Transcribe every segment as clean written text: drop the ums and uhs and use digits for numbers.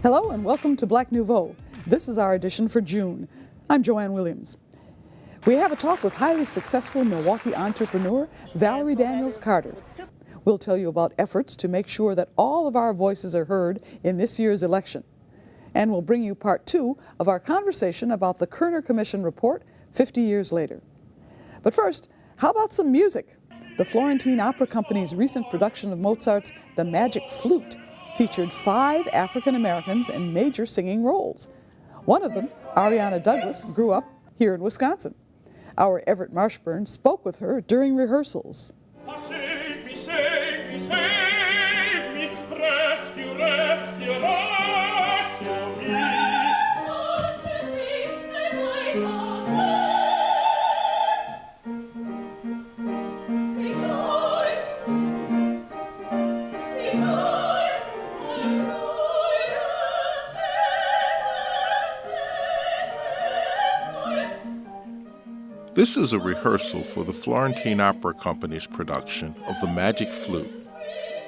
Hello and welcome to Black Nouveau. This is our edition for June. I'm Joanne Williams. We have a talk with highly successful Milwaukee entrepreneur Valerie Daniels Carter. We'll tell you about efforts to make sure that all of our voices are heard in this year's election. And we'll bring you part 2 of our conversation about the Kerner Commission Report 50 years later. But first, how about some music? The Florentine Opera Company's recent production of Mozart's The Magic Flute featured 5 African Americans in major singing roles. One of them, Ariana Douglas, grew up here in Wisconsin. Our Everett Marshburn spoke with her during rehearsals. Save me, save me, save me, rescue, rescue, rescue me. This is a rehearsal for the Florentine Opera Company's production of The Magic Flute.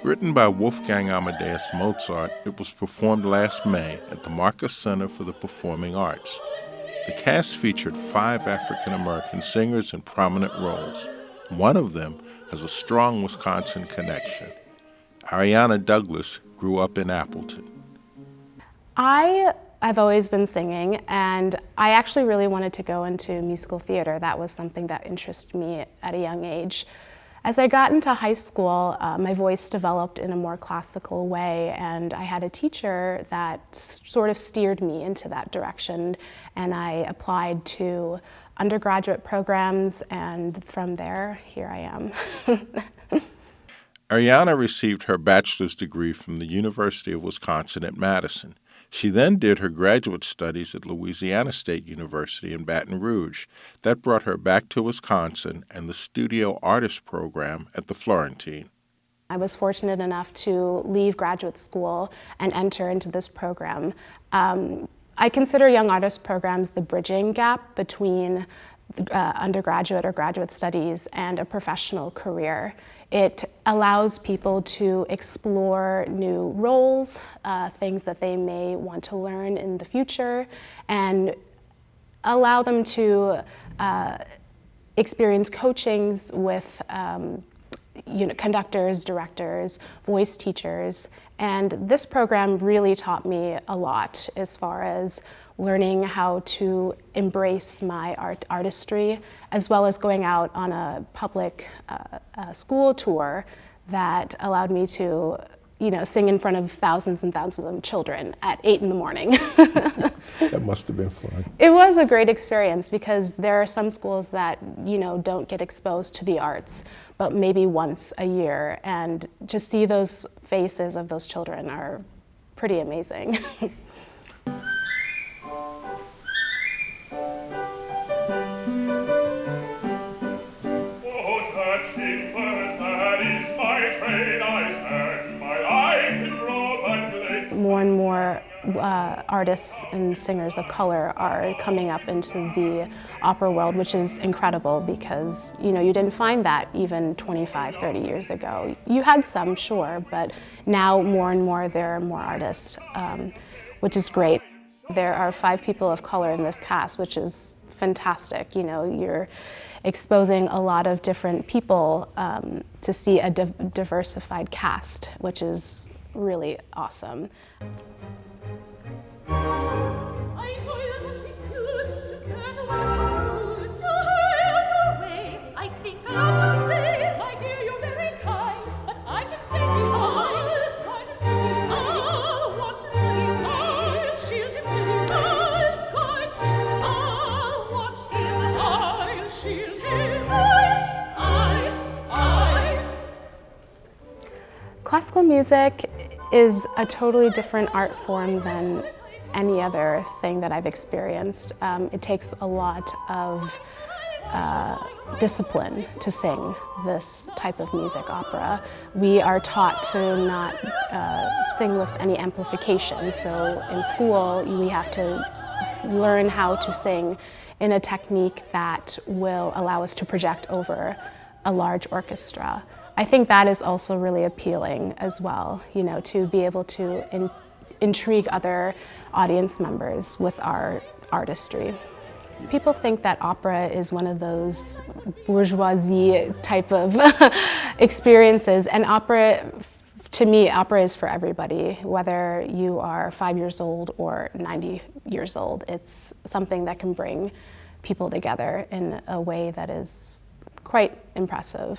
Written by Wolfgang Amadeus Mozart, it was performed last May at the Marcus Center for the Performing Arts. The cast featured 5 African American singers in prominent roles. One of them has a strong Wisconsin connection. Ariana Douglas grew up in Appleton. I've always been singing, and I actually really wanted to go into musical theater. That was something that interested me at a young age. As I got into high school, my voice developed in a more classical way, and I had a teacher that sort of steered me into that direction, and I applied to undergraduate programs, and from there, here I am. Ariana received her bachelor's degree from the University of Wisconsin at Madison. She then did her graduate studies at Louisiana State University in Baton Rouge. That brought her back to Wisconsin and the Studio Artist program at the Florentine. I was fortunate enough to leave graduate school and enter into this program. I consider young artist programs the bridging gap between undergraduate or graduate studies and a professional career. It allows people to explore new roles, things that they may want to learn in the future, and allow them to experience coachings with conductors, directors, voice teachers. And this program really taught me a lot as far as learning how to embrace my artistry, as well as going out on a public school tour that allowed me to, sing in front of thousands and thousands of children at 8 in the morning. That must have been fun. It was a great experience because there are some schools that, don't get exposed to the arts, but maybe once a year, and to see those faces of those children are pretty amazing. More and more artists and singers of color are coming up into the opera world, which is incredible because, you didn't find that even 25, 30 years ago. You had some, sure, but now more and more there are more artists, which is great. There are 5 people of color in this cast, which is fantastic. You're exposing a lot of different people to see a diversified cast, which is really awesome. Classical music is a totally different art form than any other thing that I've experienced. It takes a lot of discipline to sing this type of music, opera. We are taught to not sing with any amplification. So in school, we have to learn how to sing in a technique that will allow us to project over a large orchestra. I think that is also really appealing as well, you know, to be able to intrigue other audience members with our artistry. People think that opera is one of those bourgeoisie type of experiences, and opera, to me, opera is for everybody, whether you are 5 years old or 90 years old. It's something that can bring people together in a way that is quite impressive.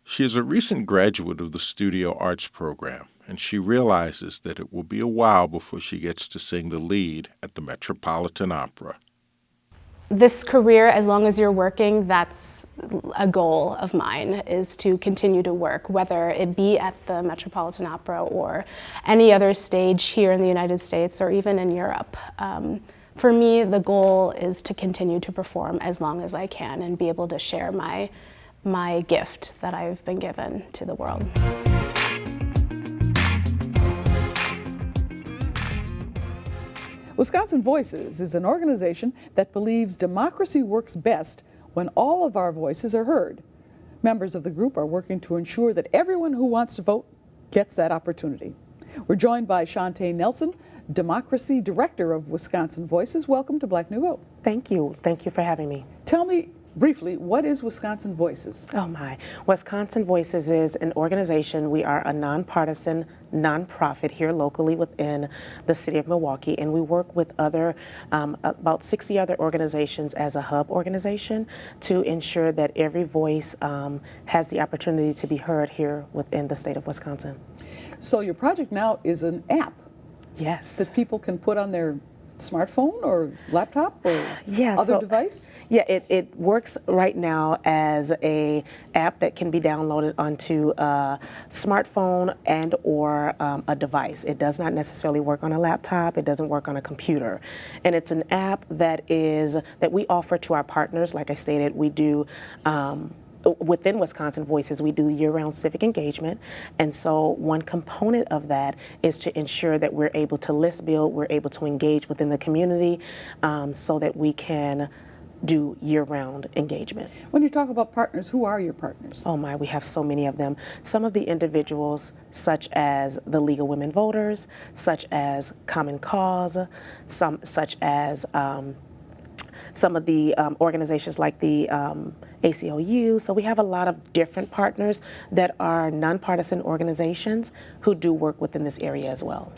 She is a recent graduate of the Studio Arts program, and she realizes that it will be a while before she gets to sing the lead at the Metropolitan Opera. This career, as long as you're working, that's a goal of mine, is to continue to work, whether it be at the Metropolitan Opera or any other stage here in the United States or even in Europe. For me, the goal is to continue to perform as long as I can and be able to share my gift that I've been given to the world. Wisconsin Voices is an organization that believes democracy works best when all of our voices are heard. Members of the group are working to ensure that everyone who wants to vote gets that opportunity. We're joined by Shantae Nelson, Democracy Director of Wisconsin Voices. Welcome to Black Nouveau. Thank you. Thank you for having me. Tell me briefly, what is Wisconsin Voices? Oh my. Wisconsin Voices is an organization. We are a nonpartisan nonprofit here locally within the city of Milwaukee, and we work with about 60 other organizations as a hub organization to ensure that every voice has the opportunity to be heard here within the state of Wisconsin. So your project now is an app. Yes. That people can put on their smartphone or laptop or other device? Yeah, it works right now as a app that can be downloaded onto a smartphone and or a device. It does not necessarily work on a laptop. It doesn't work on a computer. And it's an app that we offer to our partners. Like I stated, we do within Wisconsin Voices, we do year-round civic engagement, and so one component of that is to ensure that we're able to list build, we're able to engage within the community so that we can do year-round engagement. When you talk about partners, who are your partners? Oh my, we have so many of them. Some of the individuals, such as the League of Women Voters, such as Common Cause, such as some of the organizations like the ACLU. So we have a lot of different partners that are nonpartisan organizations who do work within this area as well.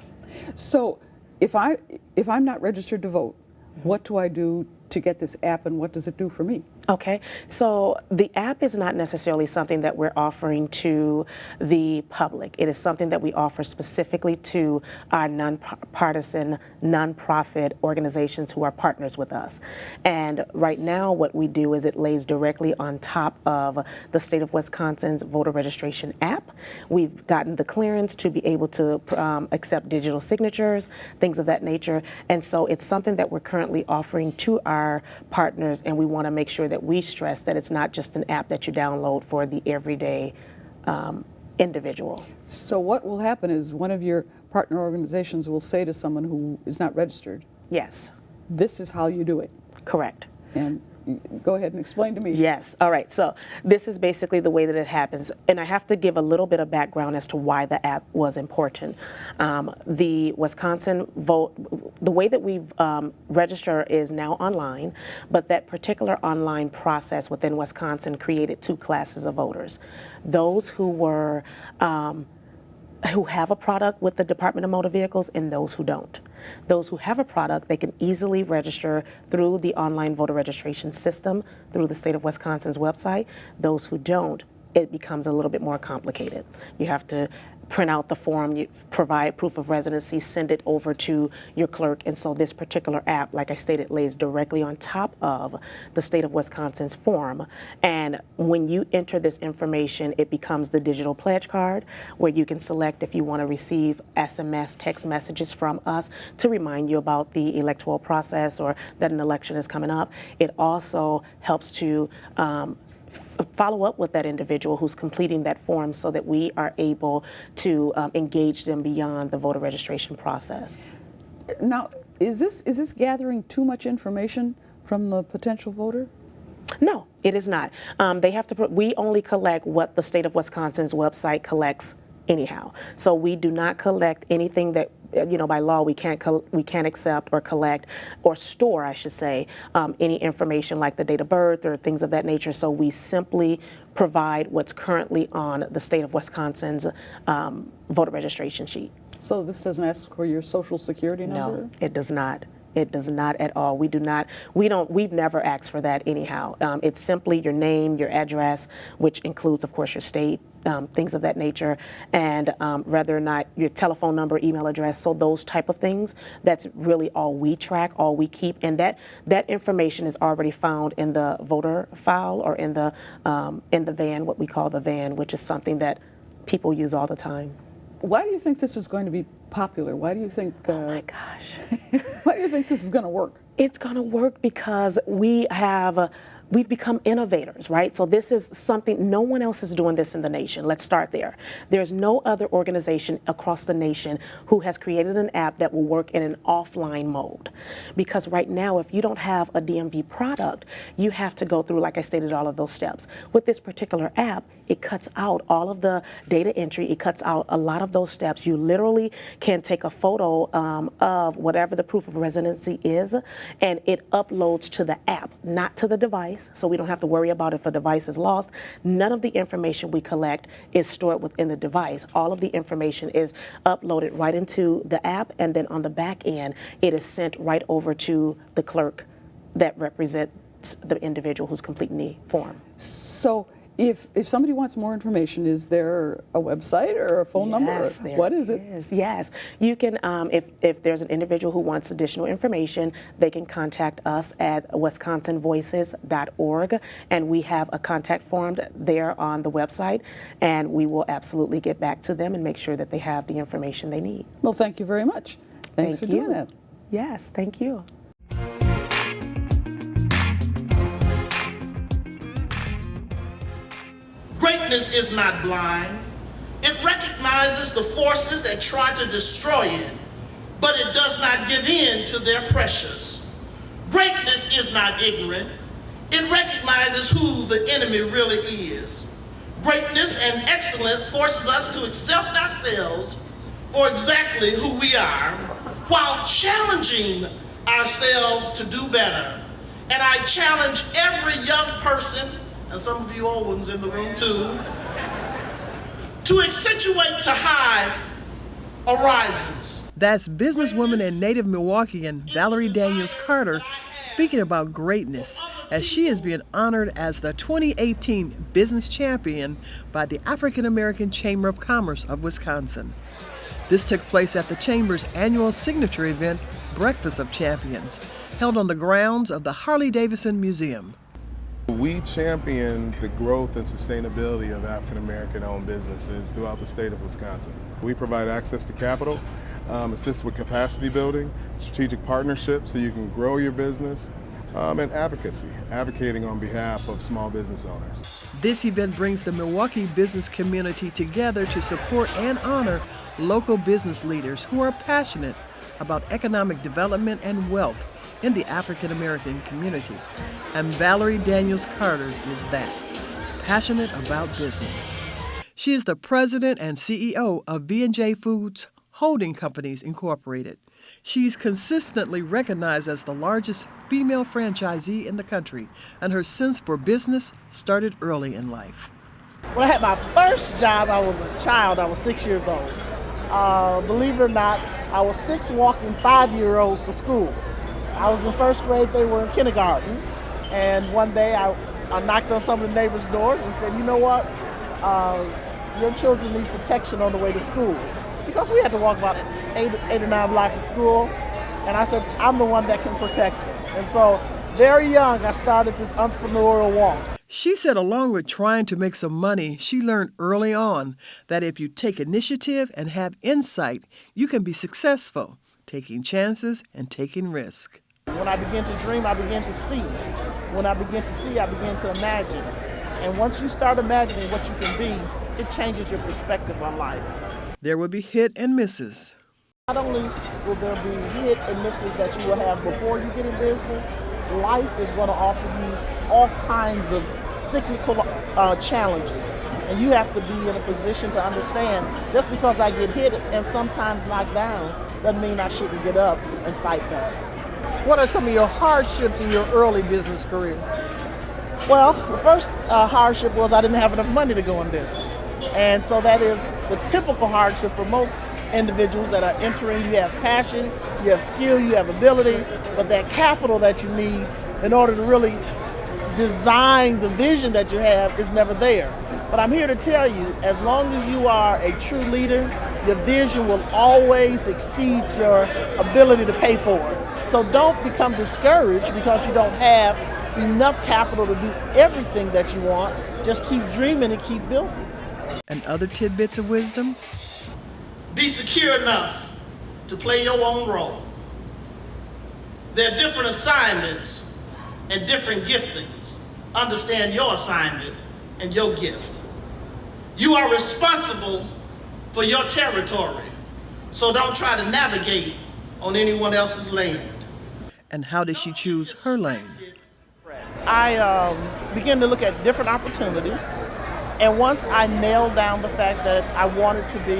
So if I'm not registered to vote, what do I do to get this app, and what does it do for me? Okay, so the app is not necessarily something that we're offering to the public. It is something that we offer specifically to our nonpartisan, nonprofit organizations who are partners with us. And right now what we do is it lays directly on top of the state of Wisconsin's voter registration app. We've gotten the clearance to be able to accept digital signatures, things of that nature. And so it's something that we're currently offering to our partners, and we want to make sure that we stress that it's not just an app that you download for the everyday individual. So what will happen is one of your partner organizations will say to someone who is not registered, yes, this is how you do it. Correct. And go ahead and explain to me. Yes. All right. So this is basically the way that it happens. And I have to give a little bit of background as to why the app was important. The Wisconsin vote, the way that we register is now online, but that particular online process within Wisconsin created two classes of voters. Those who were who have a product with the Department of Motor Vehicles and those who don't. Those who have a product, they can easily register through the online voter registration system through the state of Wisconsin's website. Those who don't, it becomes a little bit more complicated. You have to print out the form, you provide proof of residency, send it over to your clerk. And so this particular app, like I stated, lays directly on top of the state of Wisconsin's form. And when you enter this information, it becomes the digital pledge card, where you can select if you want to receive SMS text messages from us to remind you about the electoral process or that an election is coming up. It also helps to follow up with that individual who's completing that form so that we are able to engage them beyond the voter registration process. Now, is this gathering too much information from the potential voter? No, it is not. They have to. We only collect what the state of Wisconsin's website collects anyhow. So we do not collect anything that, by law we can't accept or collect or store, I should say, any information like the date of birth or things of that nature. So we simply provide what's currently on the state of Wisconsin's voter registration sheet. So this doesn't ask for your social security number? No, it does not. It does not at all. We've never asked for that anyhow. It's simply your name, your address, which includes, of course, your state, things of that nature, and whether or not your telephone number, email address, so those type of things, that's really all we track, all we keep, and that information is already found in the voter file or in the van, what we call the van, which is something that people use all the time. Why do you think this is going to be popular? Why do you think? Oh my gosh! Why do you think this is going to work? It's going to work because we've become innovators, right? So this is something, no one else is doing this in the nation. Let's start there. There's no other organization across the nation who has created an app that will work in an offline mode. Because right now, if you don't have a DMV product, you have to go through, like I stated, all of those steps. With this particular app, it cuts out all of the data entry. It cuts out a lot of those steps. You literally can take a photo of whatever the proof of residency is, and it uploads to the app, not to the device. So we don't have to worry about if a device is lost. None of the information we collect is stored within the device. All of the information is uploaded right into the app, and then on the back end, it is sent right over to the clerk that represents the individual who's completing the form. So if somebody wants more information, is there a website or a phone number? Yes, What is it? Yes. You can, if there's an individual who wants additional information, they can contact us at wisconsinvoices.org, and we have a contact form there on the website, and we will absolutely get back to them and make sure that they have the information they need. Well, thank you very much. Thanks for doing that. Yes, thank you. Greatness is not blind. It recognizes the forces that try to destroy it, but it does not give in to their pressures. Greatness is not ignorant. It recognizes who the enemy really is. Greatness and excellence forces us to accept ourselves for exactly who we are, while challenging ourselves to do better. And I challenge every young person, and some of you old ones in the room too, to accentuate to high horizons. That's businesswoman and native Milwaukeean Valerie Daniels Carter speaking about greatness as she is being honored as the 2018 Business Champion by the African American Chamber of Commerce of Wisconsin. This took place at the Chamber's annual signature event, Breakfast of Champions, held on the grounds of the Harley-Davidson Museum. We champion the growth and sustainability of African American owned businesses throughout the state of Wisconsin. We provide access to capital, assist with capacity building, strategic partnerships so you can grow your business, and advocacy, advocating on behalf of small business owners. This event brings the Milwaukee business community together to support and honor local business leaders who are passionate about economic development and wealth in the African American community. And Valerie Daniels Carter is that, passionate about business. She is the president and CEO of V&J Foods Holding Companies Incorporated. She's consistently recognized as the largest female franchisee in the country, and her sense for business started early in life. When I had my first job, I was a child. I was 6 years old. Believe it or not, I was 6 walking 5-year-olds to school. I was in first grade, they were in kindergarten, and one day I knocked on some of the neighbors' doors and said, you know what, your children need protection on the way to school. Because we had to walk about eight or 9 blocks of school, and I said, I'm the one that can protect them. And so, very young, I started this entrepreneurial walk. She said along with trying to make some money, she learned early on that if you take initiative and have insight, you can be successful, taking chances and taking risk. When I begin to dream, I begin to see. When I begin to see, I begin to imagine. And once you start imagining what you can be, it changes your perspective on life. There will be hit and misses. Not only will there be hit and misses that you will have before you get in business, life is going to offer you all kinds of cyclical challenges. And you have to be in a position to understand, just because I get hit and sometimes knocked down, doesn't mean I shouldn't get up and fight back. What are some of your hardships in your early business career? Well, the first hardship was I didn't have enough money to go in business. And so that is the typical hardship for most individuals that are entering. You have passion, you have skill, you have ability, but that capital that you need in order to really design the vision that you have is never there. But I'm here to tell you, as long as you are a true leader, your vision will always exceed your ability to pay for it. So don't become discouraged because you don't have enough capital to do everything that you want. Just keep dreaming and keep building. And other tidbits of wisdom? Be secure enough to play your own role. There are different assignments and different giftings. Understand your assignment and your gift. You are responsible for your territory, so don't try to navigate on anyone else's land. And how did she choose her lane? I began to look at different opportunities, and once I nailed down the fact that I wanted to be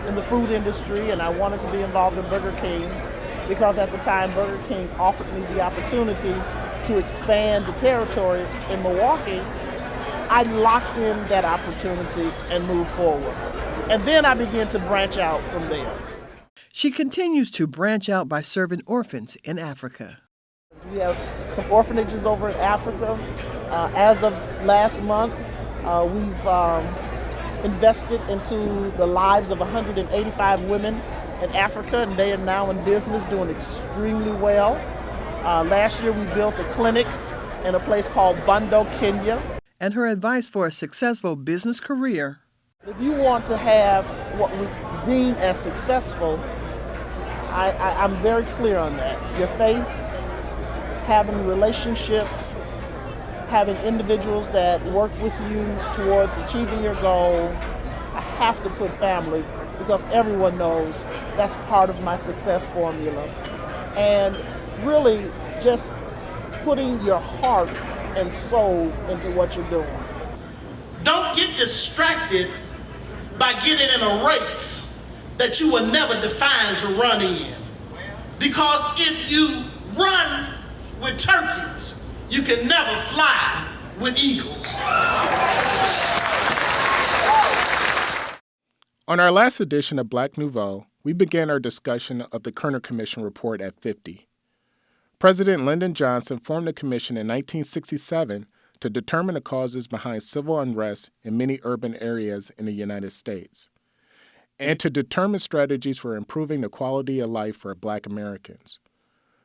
in the food industry and I wanted to be involved in Burger King, because at the time Burger King offered me the opportunity to expand the territory in Milwaukee, I locked in that opportunity and moved forward. And then I began to branch out from there. She continues to branch out by serving orphans in Africa. We have some orphanages over in Africa. As of last month, we've invested into the lives of 185 women in Africa, and they are now in business doing extremely well. Last year we built a clinic in a place called Bondo, Kenya. And her advice for a successful business career: if you want to have what we deem as successful, I'm very clear on that. Your faith, having relationships, having individuals that work with you towards achieving your goal. I have to put family, because everyone knows that's part of my success formula. And really just putting your heart and soul into what you're doing. Don't get distracted by getting in a race that you were never defined to run in. Because if you run with turkeys, you can never fly with eagles. On our last edition of Black Nouveau, we began our discussion of the Kerner Commission Report at 50. President Lyndon Johnson formed the commission in 1967 to determine the causes behind civil unrest in many urban areas in the United States, and to determine strategies for improving the quality of life for Black Americans.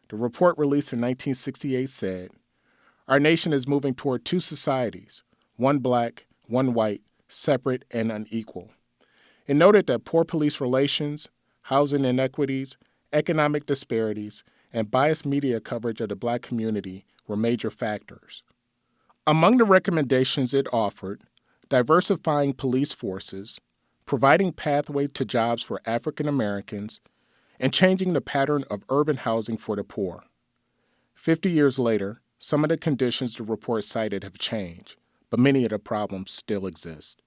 The report released in 1968 said, "Our nation is moving toward two societies, one Black, one white, separate and unequal." It noted that poor police relations, housing inequities, economic disparities, and biased media coverage of the Black community were major factors. Among the recommendations it offered, diversifying police forces, providing pathways to jobs for African Americans, and changing the pattern of urban housing for the poor. 50 years later, some of the conditions the report cited have changed, but many of the problems still exist.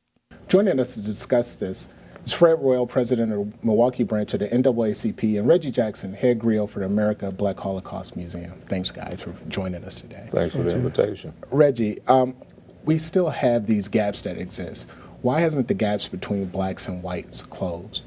Joining us to discuss this is Fred Royal, president of the Milwaukee branch of the NAACP, and Reggie Jackson, head griot for the America Black Holocaust Museum. Thanks, guys, for joining us today. Thanks for the invitation. Reggie, we still have these gaps that exist. Why hasn't the gaps between blacks and whites closed?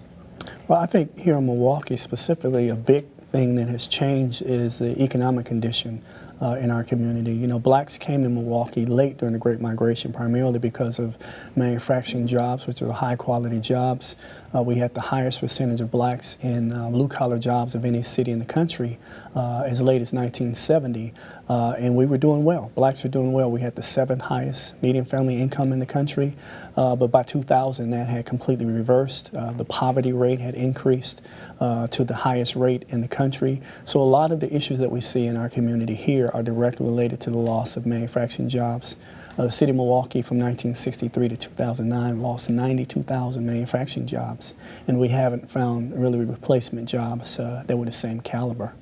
Well, I think here in Milwaukee specifically, a big thing that has changed is the economic condition in our community. You know, blacks came to Milwaukee late during the Great Migration, primarily because of manufacturing jobs, which are high quality jobs. We had the highest percentage of blacks in blue-collar jobs of any city in the country as late as 1970, and we were doing well. Blacks were doing well. We had the 7th highest median family income in the country, but by 2000 that had completely reversed. The poverty rate had increased to the highest rate in the country. So a lot of the issues that we see in our community here are directly related to the loss of manufacturing jobs. The city of Milwaukee from 1963 to 2009 lost 92,000 manufacturing jobs, and we haven't found really replacement jobs that were the same caliber.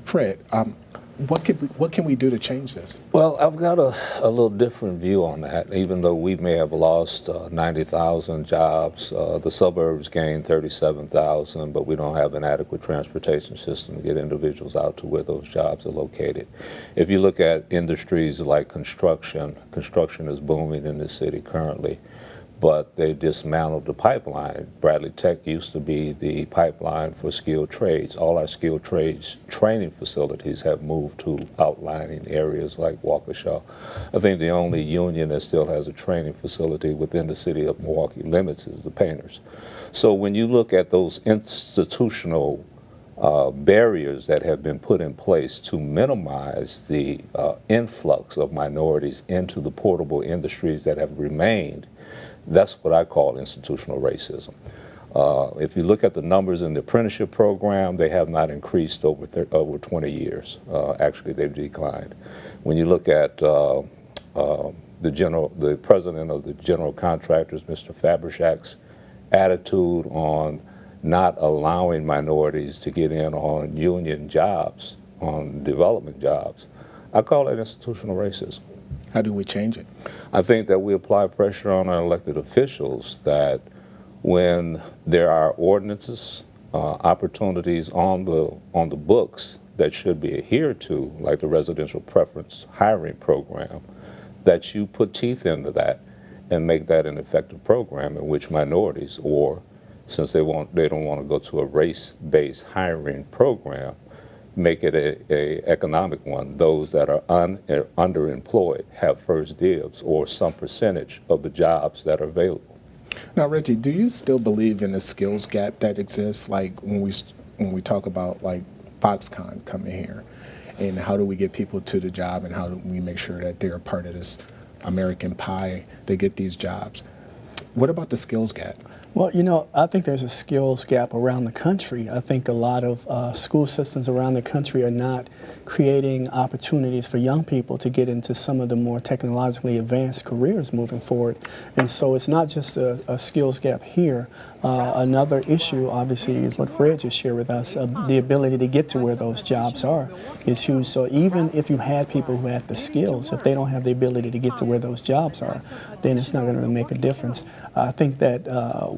Fred, what can we do to change this? Well, I've got a little different view on that. Even though we may have lost 90,000 jobs, the suburbs gained 37,000, but we don't have an adequate transportation system to get individuals out to where those jobs are located. If you look at industries like construction is booming in this city currently, but they dismantled the pipeline. Bradley Tech used to be the pipeline for skilled trades. All our skilled trades training facilities have moved to outlying areas like Waukesha. I think the only union that still has a training facility within the city of Milwaukee limits is the painters. So when you look at those institutional barriers that have been put in place to minimize the influx of minorities into the portable industries that have remained, that's what I call institutional racism. If you look at the numbers in the apprenticeship program, they have not increased over 20 years. Actually, they've declined. When you look at the president of the general contractors, Mr. Fabrishak's attitude on not allowing minorities to get in on union jobs, on development jobs, I call that institutional racism. How do we change it? I think that we apply pressure on our elected officials that when there are ordinances, opportunities on the books that should be adhered to, like the residential preference hiring program, that you put teeth into that and make that an effective program in which minorities, or since they don't want to go to a race-based hiring program, make it a economic one. Those that are underemployed have first dibs or some percentage of the jobs that are available. Now, Reggie, do you still believe in the skills gap that exists? Like when we talk about like Foxconn coming here, and how do we get people to the job, and how do we make sure that they're a part of this American pie to get these jobs? What about the skills gap? Well, you know, I think there's a skills gap around the country. I think a lot of school systems around the country are not creating opportunities for young people to get into some of the more technologically advanced careers moving forward. And so it's not just a skills gap here. Another issue, obviously, is what Fred just shared with us. The ability to get to where those jobs are is huge. So even if you had people who had the skills, if they don't have the ability to get to where those jobs are, then it's not going to make a difference. I think that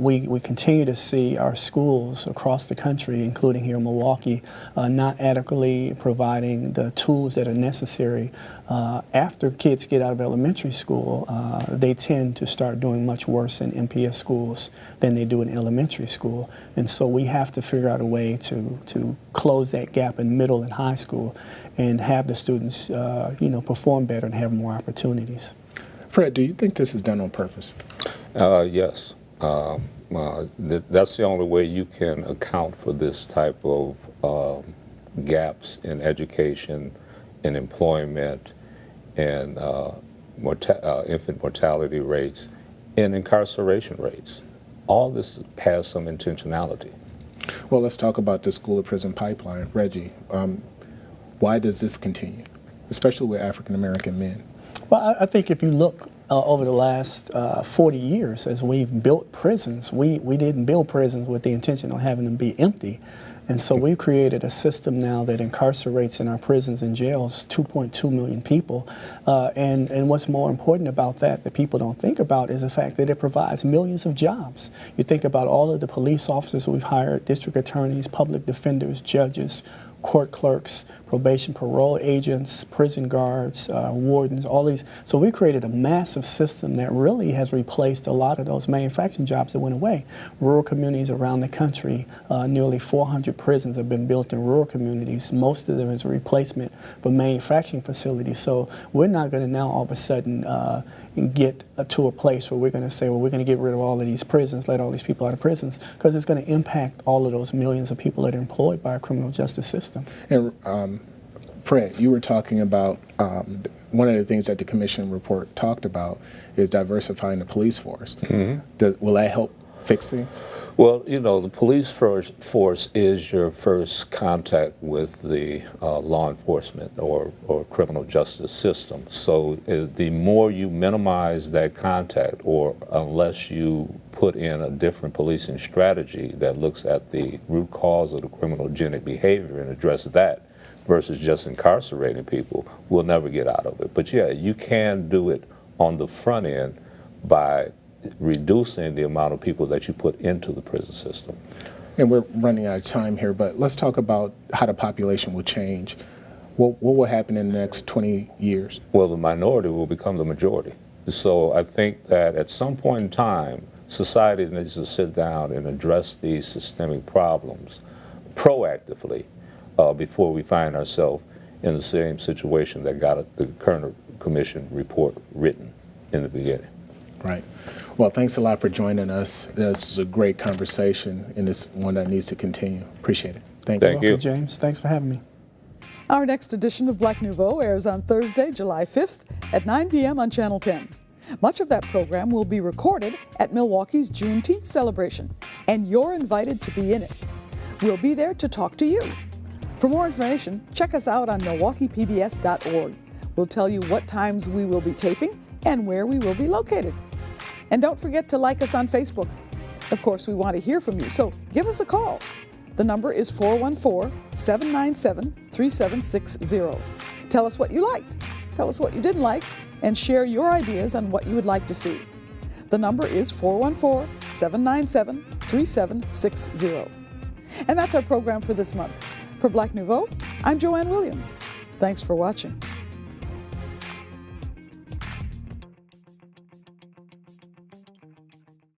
we continue to see our schools across the country, including here in Milwaukee, not adequately providing the tools that are necessary. After kids get out of elementary school, they tend to start doing much worse in MPS schools than they do in elementary school. And so we have to figure out a way to close that gap in middle and high school and have the students perform better and have more opportunities. Fred, do you think this is done on purpose? Yes. That's the only way you can account for this type of gaps in education, in employment, and infant mortality rates, and incarceration rates. All this has some intentionality. Well, let's talk about the school-to-prison pipeline. Reggie, why does this continue, especially with African-American men? Well, I think if you look over the last 40 years, as we've built prisons, we didn't build prisons with the intention of having them be empty. And so we've created a system now that incarcerates in our prisons and jails 2.2 million people. And what's more important about that people don't think about is the fact that it provides millions of jobs. You think about all of the police officers we've hired, district attorneys, public defenders, judges, court clerks, probation, parole agents, prison guards, wardens, all these. So we created a massive system that really has replaced a lot of those manufacturing jobs that went away. Rural communities around the country, nearly 400 prisons have been built in rural communities. Most of them is a replacement for manufacturing facilities. So we're not going to now all of a sudden get to a place where we're going to say, well, we're going to get rid of all of these prisons, let all these people out of prisons, because it's going to impact all of those millions of people that are employed by our criminal justice system. And Fred, you were talking about one of the things that the commission report talked about is diversifying the police force. Will that help fix things? Well, you know, the police force is your first contact with the law enforcement or criminal justice system. So the more you minimize that contact, or unless you put in a different policing strategy that looks at the root cause of the criminogenic behavior and address that versus just incarcerating people, we'll never get out of it. But yeah, you can do it on the front end by reducing the amount of people that you put into the prison system. And we're running out of time here, but let's talk about how the population will change. What will happen in the next 20 years? Well, the minority will become the majority. So I think that at some point in time, society needs to sit down and address these systemic problems proactively before we find ourselves in the same situation that got the Kerner Commission report written in the beginning. Right. Well, thanks a lot for joining us. This is a great conversation, and it's one that needs to continue. Appreciate it. Thanks. Thank you, James. Thanks for having me. Our next edition of Black Nouveau airs on Thursday, July 5th at 9 p.m. on Channel 10. Much of that program will be recorded at Milwaukee's Juneteenth celebration, and you're invited to be in it. We'll be there to talk to you. For more information, check us out on MilwaukeePBS.org. We'll tell you what times we will be taping and where we will be located. And don't forget to like us on Facebook. Of course, we want to hear from you, so give us a call. The number is 414-797-3760. Tell us what you liked, tell us what you didn't like, and share your ideas on what you would like to see. The number is 414-797-3760. And that's our program for this month. For Black Nouveau, I'm Joanne Williams. Thanks for watching.